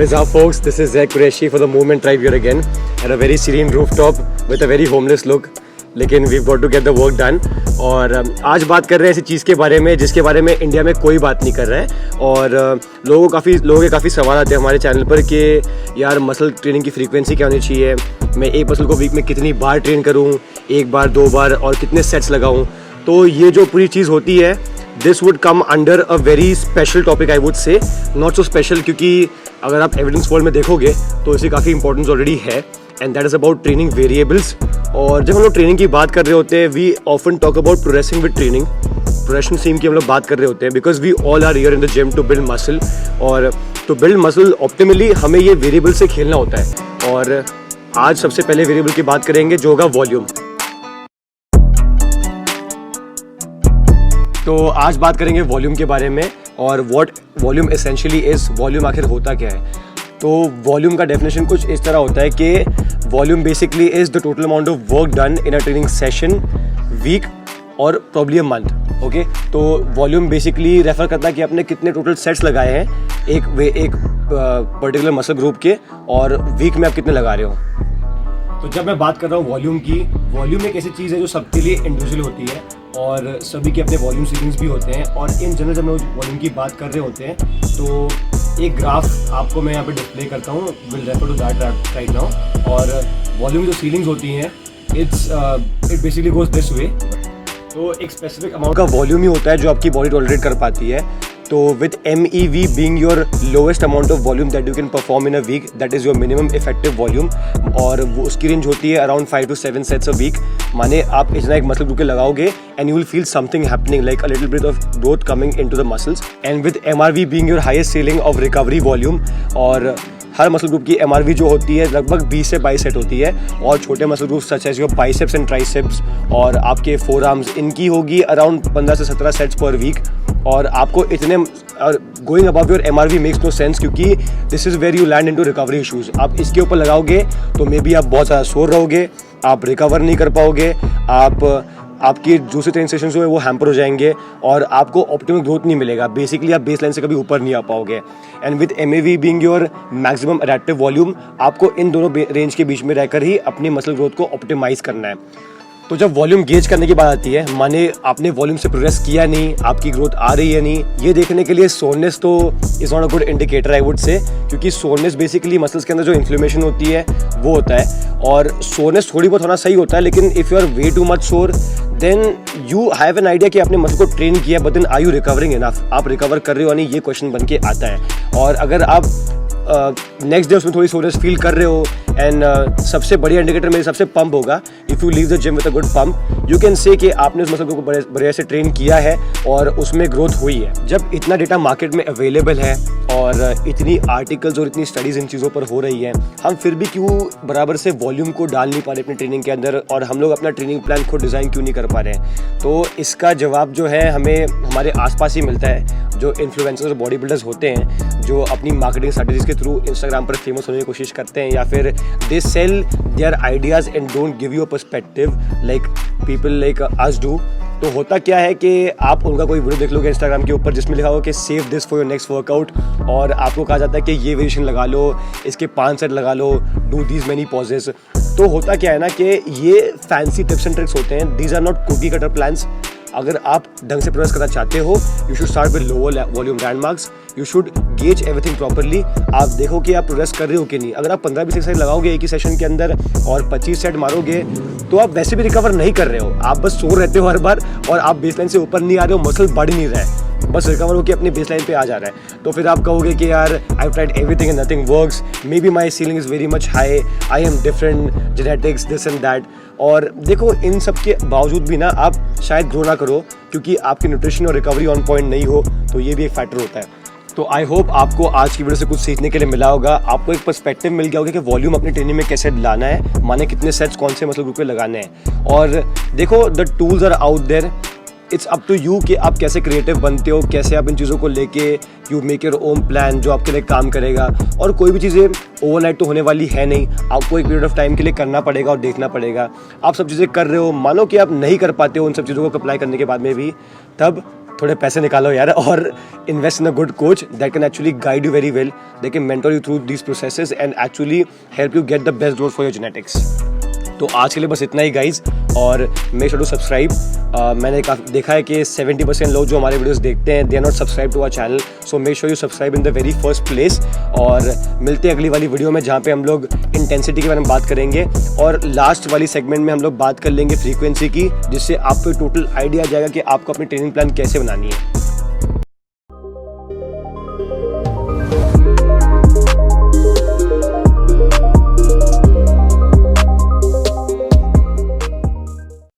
What is up, folks? This is Zach Qureshi for the Movement Tribe here again at a very serene rooftop with a very homeless look. लेकिन we've got to get the work done. और आज बात कर रहे हैं ऐसी चीज़ के बारे में जिसके बारे में इंडिया में कोई बात नहीं कर रहा है। और लोगों के काफ़ी सवाल आते हैं हमारे चैनल पर कि यार मसल ट्रेनिंग की फ्रीक्वेंसी क्या होनी चाहिए, मैं एक मसल को वीक में कितनी बार ट्रेन करूँ, एक बार, दो बार, और कितने सेट्स लगाऊँ। तो ये जो पूरी चीज़ होती है, this would come under a very special topic, I would say not so special, क्योंकि अगर आप एविडेंस वर्ल्ड में देखोगे तो इसकी काफ़ी इंपॉर्टेंस ऑलरेडी है, and that is about training variables. और जब हम लोग ट्रेनिंग की बात कर रहे होते हैं, we often talk about progressing with training, progression seem की हम लोग बात कर रहे होते हैं, because we all are here in the gym to build muscle. और टू बिल्ड मसल ऑप्टिमली हमें ये वेरिएबल से खेलना होता है। और आज सबसे पहले वेरिएबल की बात करेंगे जो होगा वॉल्यूम। तो आज बात करेंगे वॉल्यूम के बारे में और what volume essentially is, volume आखिर होता क्या है। तो वॉल्यूम का डेफिनेशन कुछ इस तरह होता है कि volume basically is the total amount of work done in a training session, week और प्रॉब्ली अ मंथ। ओके, तो वॉल्यूम बेसिकली रेफर करता है कि आपने कितने टोटल सेट्स लगाए हैं एक पर्टिकुलर मसल ग्रुप के, और वीक में आप कितने लगा रहे हो। तो जब मैं बात कर रहा हूँ वॉल्यूम की, वॉल्यूम एक ऐसी चीज़ है जो सबके लिए इंडिविजुअल होती है और सभी के अपने वॉल्यूम सीलिंग्स भी होते हैं। और इन जनरल जब हम वॉल्यूम की बात कर रहे होते हैं तो एक ग्राफ आपको मैं यहाँ पे डिस्प्ले करता हूँ, will refer to that right now. और वॉल्यूम जो सीलिंग्स होती हैं, it basically goes this way. तो एक स्पेसिफिक अमाउंट का वॉल्यूम ही होता है जो आपकी बॉडी टॉलरेट कर पाती है। तो with MEV being your lowest amount of volume that you can perform in a week, that is your minimum effective volume, और वो उसकी रेंज होती है around 5 to 7 sets a week. माने आप इतना एक मसल ग्रुप के लगाओगे and you will feel something happening like a little bit of growth coming into the muscles. And with MRV being your highest ceiling of recovery volume, और हर muscle group की MRV जो होती है लगभग 20 से 22 सेट होती है। और छोटे muscle group such as your biceps and triceps और आपके फोर आर्म्स, इनकी होगी अराउंड 15 से 17 सेट्स पर वीक। और आपको इतने going above your MRV makes no sense, क्योंकि this is where you land into recovery issues. आप इसके ऊपर लगाओगे तो मे बी आप बहुत ज़्यादा शोर रहोगे, आप रिकवर नहीं कर पाओगे, आपकी दूसरे ट्रेनिंग सेशन जो है वो हैम्पर हो जाएंगे और आपको ऑप्टिमल ग्रोथ नहीं मिलेगा। बेसिकली आप बेस लाइन से कभी ऊपर नहीं आ पाओगे। And with MAV being your maximum adaptive volume, आपको इन दोनों रेंज के बीच में रहकर ही अपनी मसल ग्रोथ को ऑप्टिमाइज करना है। तो जब वॉल्यूम गेज करने की बात आती है, माने आपने वॉल्यूम से प्रोग्रेस किया नहीं, आपकी ग्रोथ आ रही है नहीं, ये देखने के लिए सोरनेस तो is not a good indicator, I would say, क्योंकि सोरनेस बेसिकली मसल्स के अंदर जो इन्फ्लेमेशन होती है वो होता है। और सोरनेस थोड़ी बहुत होना सही होता है, लेकिन if you are way too much sore then you have an idea कि आपने मसल को ट्रेन किया, but then are you recovering enough, आप रिकवर कर रहे हो नहीं, ये क्वेश्चन बन के आता है। और अगर आप नेक्स्ट डे उसमें थोड़ी सोरनेस फील कर रहे हो, एंड सबसे बढ़िया इंडिकेटर मेरे सबसे पंप होगा, if you leave the gym with a good pump, you can say कि आपने उस मसल को बढ़िया से ट्रेन किया है और उसमें ग्रोथ हुई है। जब इतना डेटा मार्केट में अवेलेबल है और इतनी आर्टिकल्स और इतनी स्टडीज़ इन चीज़ों पर हो रही हैं, हम फिर भी क्यों बराबर से वॉल्यूम को डाल नहीं पा रहे अपनी ट्रेनिंग के अंदर, और हम लोग अपना ट्रेनिंग प्लान खुद डिज़ाइन क्यों नहीं कर पा रहे हैं। तो इसका जवाब जो है हमें हमारे आसपास ही मिलता है। जो इन्फ्लुएंसर्स और बॉडी बिल्डर्स होते हैं जो अपनी मार्केटिंग स्ट्रेटजीज के थ्रू इंस्टाग्राम पर फेमस होने की कोशिश करते हैं, या फिर they sell their ideas and don't give you a perspective like people like us do. तो होता क्या है कि आप उनका कोई वीडियो देख लोगे इंस्टाग्राम के ऊपर जिसमें लिखा होगा कि save this for your next workout, और आपको कहा जाता है कि ये वेरिएशन लगा लो, इसके 5 सेट लगा लो, डू दीज मेनी पॉजेस। तो होता क्या है ना कि ये फैंसी टिप्स एंड ट्रिक्स होते हैं, these are not cookie cutter plans. अगर आप ढंग से प्रोग्रेस करना चाहते हो, you should start with lower volume landmarks, you should gauge everything properly. आप देखो कि आप प्रोग्रेस कर रहे हो कि नहीं। अगर आप 15-20 एक्सरसाइज लगाओगे एक ही सेशन के अंदर और 25 सेट मारोगे, तो आप वैसे भी रिकवर नहीं कर रहे हो, आप बस सो रहते हो हर बार, और आप बेसलाइन से ऊपर नहीं आ रहे हो, मसल बढ़ ही नहीं रहा है, बस रिकवर होकर अपनी बेसलाइन पे आ जा रहा है। तो फिर आप कहोगे कि यार I have tried everything and nothing works, may be my ceiling is very much high, I am different, genetics, this and that. और देखो, इन सब के बावजूद भी ना आप शायद ग्रो ना करो, क्योंकि आपकी न्यूट्रिशन और रिकवरी ऑन पॉइंट नहीं हो, तो ये भी एक फैक्टर होता है। तो आई होप आपको आज की वीडियो से कुछ सीखने के लिए मिला होगा, आपको एक पर्सपेक्टिव मिल गया होगा कि वॉल्यूम अपनी ट्रेनिंग में कैसे लाना है, माने कितने सेट्स कौन से मसल ग्रुप पे लगाने हैं। और देखो, the tools are out there, it's up to you कि आप कैसे क्रिएटिव बनते हो, कैसे आप इन चीज़ों को लेके you make your own plan जो आपके लिए काम करेगा। और कोई भी चीज़ें ओवरनाइट तो होने वाली है नहीं, आपको एक पीरियड ऑफ टाइम के लिए करना पड़ेगा और देखना पड़ेगा। आप सब चीज़ें कर रहे हो, मानो कि आप नहीं कर पाते हो उन सब चीज़ों को अप्लाई करने के बाद में भी, तब थोड़े पैसे निकालो यार और invest in a good coach that can actually guide you very well, they can mentor you through these processes and actually help you get the best growth for your genetics. तो आज के लिए बस इतना ही गाइज, और make sure to subscribe. मैंने देखा है कि 70% लोग जो हमारे वीडियोस देखते हैं they are not subscribe to our channel, so make sure you subscribe in the very first place. और मिलते हैं अगली वाली वीडियो में जहाँ पे हम लोग इंटेंसिटी के बारे में बात करेंगे, और लास्ट वाली सेगमेंट में हम लोग बात कर लेंगे फ्रीक्वेंसी की, जिससे आपको टोटल आइडिया आ जाएगा कि आपको अपनी ट्रेनिंग प्लान कैसे बनानी है।